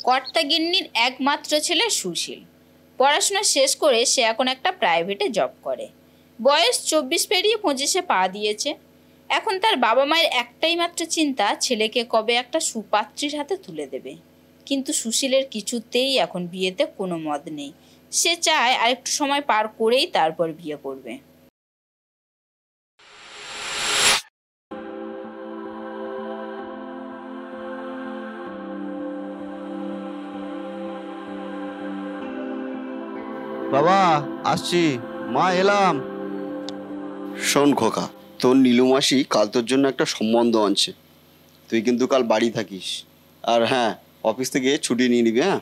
কর্তাগিন্নির একমাত্র ছেলে সুশীল। পড়াশোনা শেষ করে সে এখন একটা প্রাইভেটে জব করে। বয়স 24 পেরিয়ে 25-এ পা দিয়েছে। এখন তার বাবা মায়ের একটাই মাত্র চিন্তা, ছেলেকে কবে একটা সুপাত্রীর হাতে তুলে দেবে। কিন্তু সুশীলের কিছুতেই এখন বিয়েতে কোনো মত নেই। সে চায় আরেকটু সময় পার করেই তারপর বিয়ে করবে। বাবা আসছি, মা এলাম। শোন খোকা, তোর নীলু মাসি কাল তোর জন্য একটা সম্বন্ধ আনছে। তুই কিন্তু কাল বাড়ি থাকিস। আর হ্যাঁ, অফিস থেকে ছুটি নিয়ে নিবি। হ্যাঁ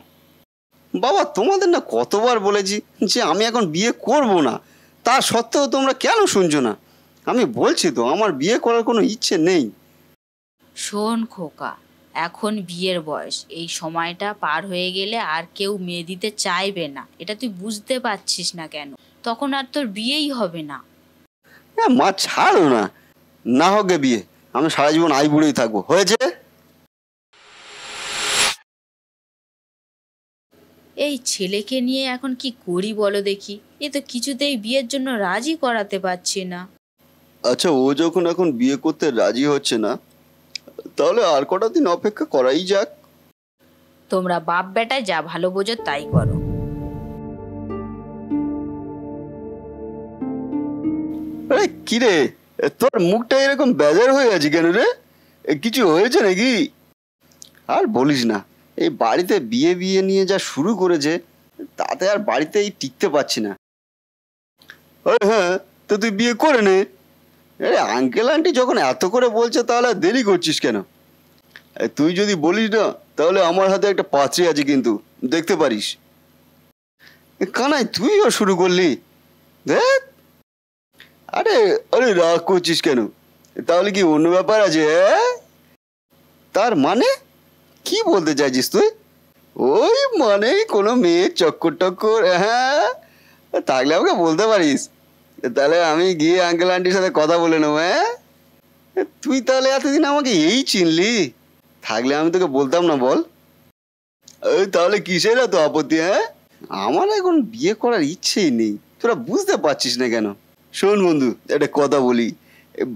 বাবা, তোমাদের না কতবার বলেছি যে আমি এখন বিয়ে করব না, তা সত্ত্বেও তোমরা কেন শুনছো না? আমি বলছি তো আমার বিয়ে করার কোনো ইচ্ছে নেই। শোন খোকা, এখন বিয়ের বয়স। এই সময়টা পার হয়ে গেলে আর কেউ মেয়ে দিতে চাইবে না। এটা তুই বুঝতে পারছিস না কেন? তখন আর তোর বিয়েই হবে না। হ্যাঁ মা, ছাড়ো না, না হোক গে বিয়ে, আমি সারা জীবন আইবুড়োই থাকবো। হয়েছে? এই ছেলেকে নিয়ে এখন কি করি বলো দেখি। এ তো কিছুতেই বিয়ের জন্য রাজি করাতে পারছি না। আচ্ছা, ও যখন এখন বিয়ে করতে রাজি হচ্ছে না, তাহলে আর কটা দিন অপেক্ষা করাই যাক। তোমরা বাপ বেটায় যা ভালো বোঝো তাই করো। আরে কিরে, তোর মুখটা এরকম বেজার হয়ে আছে কেন রে? কিছু হয়েছে নাকি? আর বলিস না, এই বাড়িতে বিয়ে বিয়ে নিয়ে যা শুরু করেছে, তাতে আর বাড়িতেই টিকতে পারছি না। আরে হ্যাঁ, তো তুই বিয়ে করে নে। আরে আঙ্কেল আন্টি যখন এত করে বলছে, তাহলে আর দেরি করছিস কেন? তুই যদি বলিস না, তাহলে আমার হাতে একটা পাত্রী আছে, কিন্তু দেখতে পারিস। কানাই, তুইও শুরু করলি? দেখ, আরে আরে রাগ করছিস কেন? তাহলে কি অন্য ব্যাপার আছে? তার মানে কি বলতে চাইছিস তুই? ওই মানে কোনো মেয়ে চক্কর টক্কর? হ্যাঁ, থাকলে আমাকে বলতে পারিস, তাহলে আমি গিয়ে আঙ্কেল আন্টির সাথে কথা বলে নেবো। হ্যাঁ, তুই তাহলে এতদিন আমাকে এই চিনলি? থাকলে আমি তোকে বলতাম না বল? তাহলে কিসের এত আপত্তি? হ্যাঁ, আমার এখন বিয়ে করার ইচ্ছেই নেই, তোরা বুঝতে পারছিস না কেন? শোন বন্ধু, একটা কথা বলি,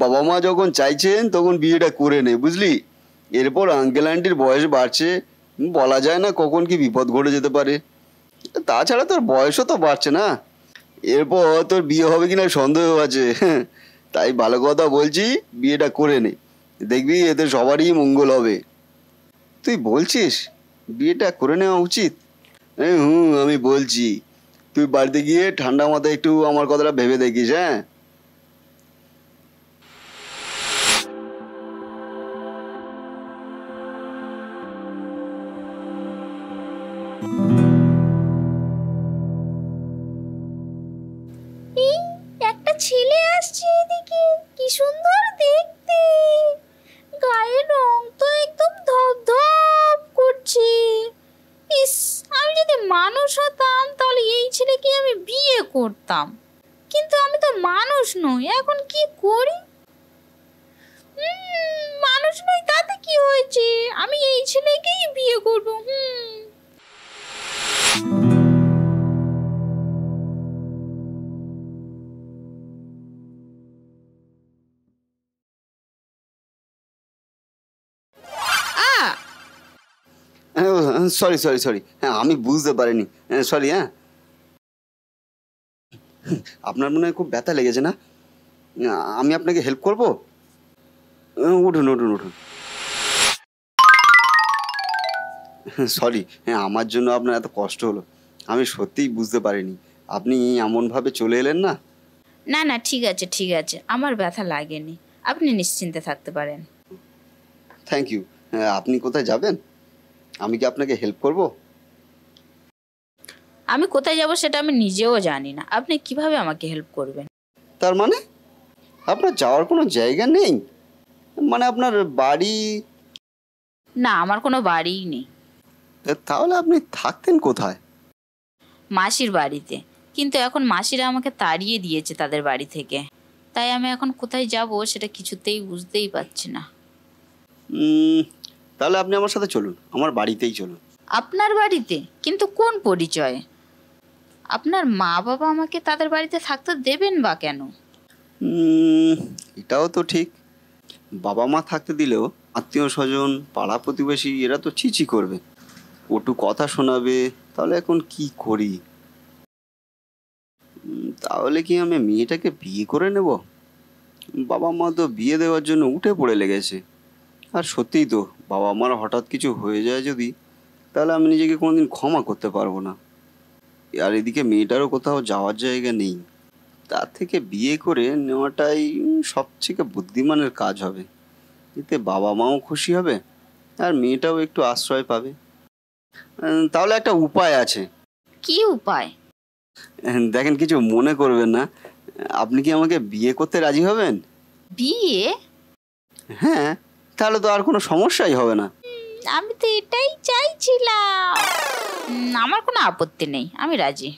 বাবা মা যখন চাইছেন তখন বিয়েটা করে নে, বুঝলি? এরপর আঙ্কেল আন্টির বয়স বাড়ছে, বলা যায় না কখন কি বিপদ ঘটে যেতে পারে। তাছাড়া তোর বয়সও তো বাড়ছে না, এরপর তোর বিয়ে হবে কিনা সন্দেহ আছে। তাই ভালো কথা বলছি, বিয়েটা করে নে, দেখবি এতে সবারই মঙ্গল হবে। তুই বলছিস বিয়েটা করে নেওয়া উচিত? হুম, আমি বলছি, তুই বাড়িতে গিয়ে ঠান্ডা মাথায় একটু আমার কথাটা ভেবে দেখিস। হ্যাঁ, একটা ছেলে আসছে এদিকে, কি সুন্দর দেখতে। গায়ের রং তো একদম ধপধপ করছে। ইস, আমি যদি মানুষ হতাম তাহলে এই ছেলেকে আমি বিয়ে করতাম। কিন্তু আমি তো মানুষ নই, এখন কি করি? মানুষ নই তাতে কি হয়েছে, আমি এই ছেলেকেই বিয়ে করবো। সরি সরি সরি, হ্যাঁ আমি বুঝতে পারিনি, সরি। হ্যাঁ, আপনার মনে হয় খুব ব্যথা লেগেছে না? আমি আপনাকে হেল্প করব? উঠুন উঠুন উঠুন। সরি, হ্যাঁ আমার জন্য আপনার এত কষ্ট হলো, আমি সত্যিই বুঝতে পারিনি। আপনি এমনভাবে চলে এলেন না। না না, ঠিক আছে ঠিক আছে, আমার ব্যথা লাগেনি, আপনি নিশ্চিন্তে থাকতে পারেন। Thank you. আপনি কোথায় যাবেন? আমি কি আপনাকে হেল্প করব? আমি কোথায় যাব সেটা আমি নিজেও জানি না, আপনি কিভাবে আমাকে হেল্প করবেন? তার মানে আপনার যাওয়ার কোনো জায়গা নেই? মানে আপনার বাড়ি? না, আমার কোনো বাড়িই নেই। তাহলে আপনি থাকতেন কোথায়? মাসির বাড়িতে, কিন্তু এখন মাসিরা আমাকে তাড়িয়ে দিয়েছে তাদের বাড়ি থেকে। তাই আমি এখন কোথায় যাব সেটা কিছুতেই বুঝতেই পারছি না। তাহলে আপনি আমার সাথে চলুন, আমার বাড়িতেই চলুন। আপনার বাড়িতে? কিন্তু কোন পরিচয়ে? আপনার মা বাবা আমাকে তাদের বাড়িতে থাকতে দেবেন বা কেন? এটাও তো ঠিক। বাবা মা থাকতে দিলেও আত্মীয় স্বজন, পাড়া প্রতিবেশী এরা তো ছিছি করবে, ওটু কথা শোনাবে। তাহলে এখন কি করি? তাহলে কি আমি মেয়েটাকে বিয়ে করে নেব? বাবা মা তো বিয়ে দেওয়ার জন্য উঠে পড়ে লেগেছে। আর সত্যিই তো, বাবা মার হঠাৎ কিছু হয়ে যায় যদি, তাহলে আমি নিজেকে কোনোদিন ক্ষমা করতে পারবো না। আর এদিকে মেয়েটারও কোথাও যাওয়ার জায়গা নেই। তার থেকে বিয়ে করে নেওয়াটাই সবথেকে বুদ্ধিমানের কাজ হবে। এতে বাবা মাও খুশি হবে আর মেয়েটাও একটু আশ্রয় পাবে। তাহলে একটা উপায় আছে। কি উপায়? দেখেন, কিছু মনে করবেন না, আপনি কি আমাকে বিয়ে করতে রাজি হবেন? বিয়ে? হ্যাঁ, তাহলে তো আর কোনো সমস্যাই হবে না। আমি তো এটাই চাইছিলাম। আমার কোনো আপত্তি নেই, আমি রাজি।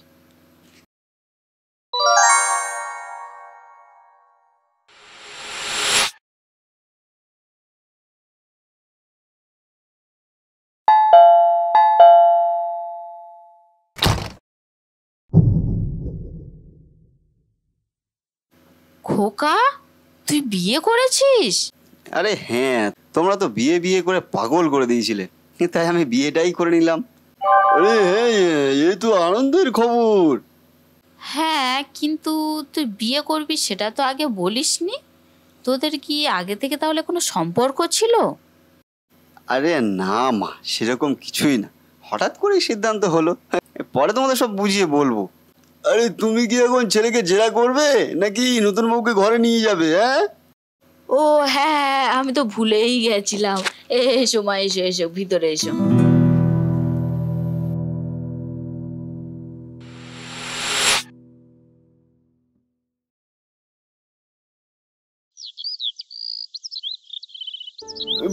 খোকা, তুই বিয়ে করেছিস? আরে হ্যাঁ, তোমরা তো বিয়ে বিয়ে করে পাগল করে দিয়েছিলে, তাই আমি বিয়েটাই করে নিলাম। আরে হ্যাঁ, এ তো আনন্দের খবর। হ্যাঁ, কিন্তু তুই বিয়ে করবি সেটা তো আগে বলিসনি। তোদের কি আগে থেকে তাহলে কোনো সম্পর্ক ছিল? আরে না মা, সেরকম কিছুই না, হঠাৎ করেই সিদ্ধান্ত হলো। পরে তোমাদের সব বুঝিয়ে বলবো। আরে তুমি কি এখন ছেলেকে জেরা করবে নাকি নতুন বউকে ঘরে নিয়ে যাবে? হ্যাঁ, ও হ্যাঁ, আমি তো ভুলেই গেছিলাম। এসো মা, এসো এসো, ভিতরে এসো।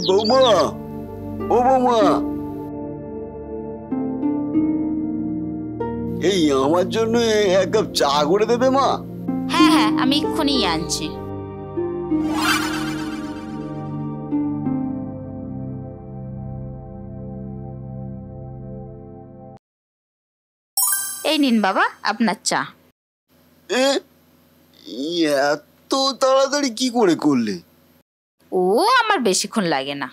বৌমা, ও বৌমা, এই আমার জন্য এক কাপ চা করে দেবে মা? হ্যাঁ হ্যাঁ, আমি এক্ষুনি আনছি। এই নিন বাবা আপনার চা। এ, এত তাড়াতাড়ি কি করে করলে? ও আমার বেশিক্ষণ লাগে না।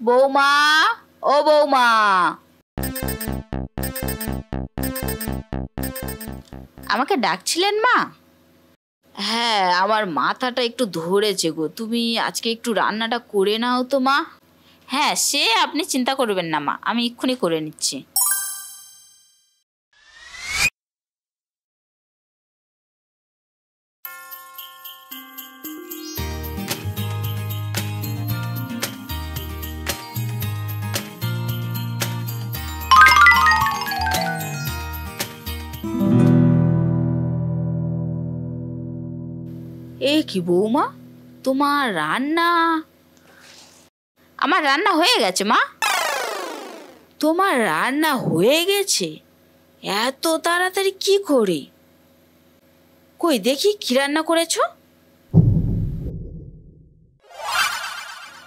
বৌমা, ও বৌমা, আমাকে ডাকছিলেন মা? হ্যাঁ, আমার মাথাটা একটু ধরেছে গো, তুমি আজকে একটু রান্নাটা করে নাও তো মা। হ্যাঁ, সে আপনি চিন্তা করবেন না মা, আমি এক্ষুনি করে নিচ্ছি। এ কি বৌমা, তোমার রান্না? আমার রান্না হয়ে গেছে মা। তোমার রান্না হয়ে গেছে? এত তাড়াতাড়ি কি করে? কই দেখি কি রান্না করেছো?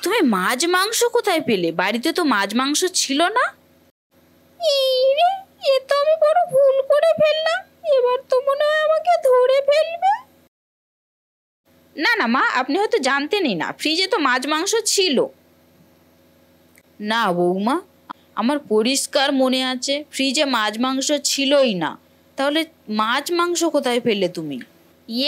তুমি মাছ মাংস কোথায় পেলে? বাড়িতে তো মাছ মাংস ছিল না। ইরে, এ তো আমি বড় ভুল করে ফেললাম। এবার তো মনে হয় আমাকে ধরে ফেলবে। না না মা, আপনি হয়তো জানতেনই না, ফ্রিজে তো মাছ মাংস ছিল। না বৌমা, আমার পরিষ্কার মনে আছে ফ্রিজে মাছ মাংস ছিলই না। তাহলে মাছ মাংস কোথায় পেলে তুমি?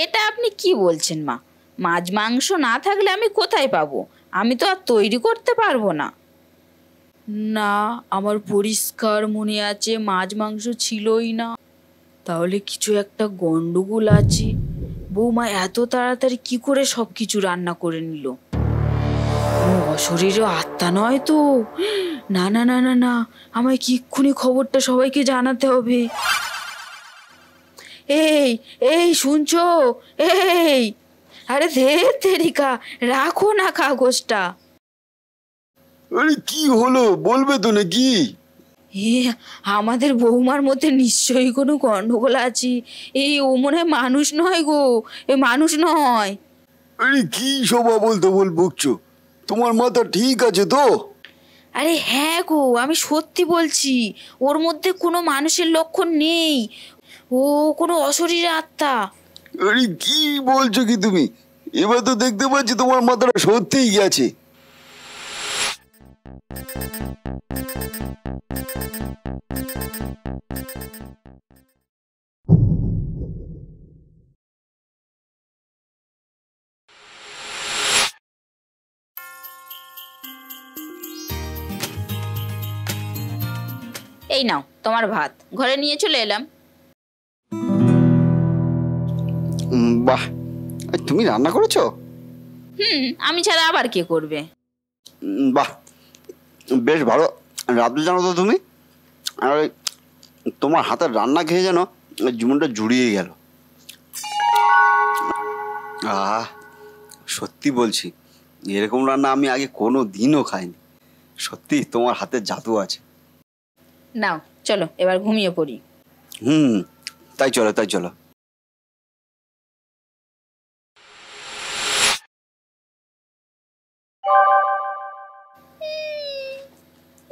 এটা আপনি কি বলছেন মা? মাছ মাংস না থাকলে আমি কোথায় পাবো? আমি তো আর তৈরি করতে পারবো না। না, আমার পরিষ্কার মনে আছে মাছ মাংস ছিলই না। তাহলে কিছু একটা গন্ডগোল আছে। বৌমা এত তাড়াতাড়ি কি করে সব কিছু রান্না করে নিল? অশরীরে আত্মা নয় তো? না না না না না, আমায় এক্ষুনি খবরটা সবাইকে জানাতে হবে। এই এই শুনছো? এই, আরে ধের তেরিকা, রাখো না কাগজটা। আরে কি হলো, বলবে তো নাকি? এ আমাদের বৌমার মধ্যে নিশ্চয়ই কোনো গন্ডগোল আছে। ও মনে হয় মানুষ নয় গো, মানুষ নয়। আরে কি সব আবল তাবল বকছো? তোমার মাথা ঠিক আছে তো? আরে হ্যাঁ গো, আমি সত্যি বলছি, ওর মধ্যে কোনো মানুষের লক্ষণ নেই, ও কোনো অশরীরী আত্মা। আরে কি বলছো কি তুমি? এবার তো দেখতে পাচ্ছি তোমার মাথাটা সত্যিই গেছে। এই নাও তোমার ভাত, ঘরে নিয়ে চলে এলাম। বাহ, তুমি রান্না করেছো? আমি ছাড়া আবার কে করবে? বাহ, বেশ ভালো রাঁধতে জানো তো তুমি। আর তোমার হাতের রান্না খেয়ে যেন জীবনটা জুড়িয়ে গেল। সত্যি বলছি, এরকম রান্না আমি আগে কোনো দিনও খাইনি। সত্যি তোমার হাতের জাদু আছে। নাও চলো এবার ঘুমিয়ে পড়ি। তাই চলো তাই চলো।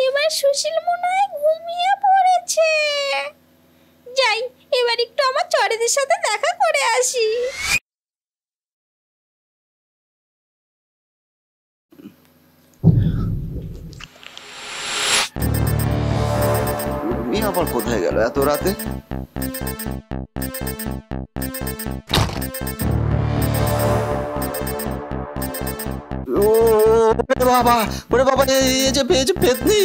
এবার সুশীল মনে হয় ঘুমিয়ে পড়েছে। যাই, এবার একটু আমার চড়েদের সাথে দেখা করে আসি। তুমি আবার কোথায় গেল এত রাতে? ও বাবা, ওরে বাবা, এই যে পেয়েছে পেতনি।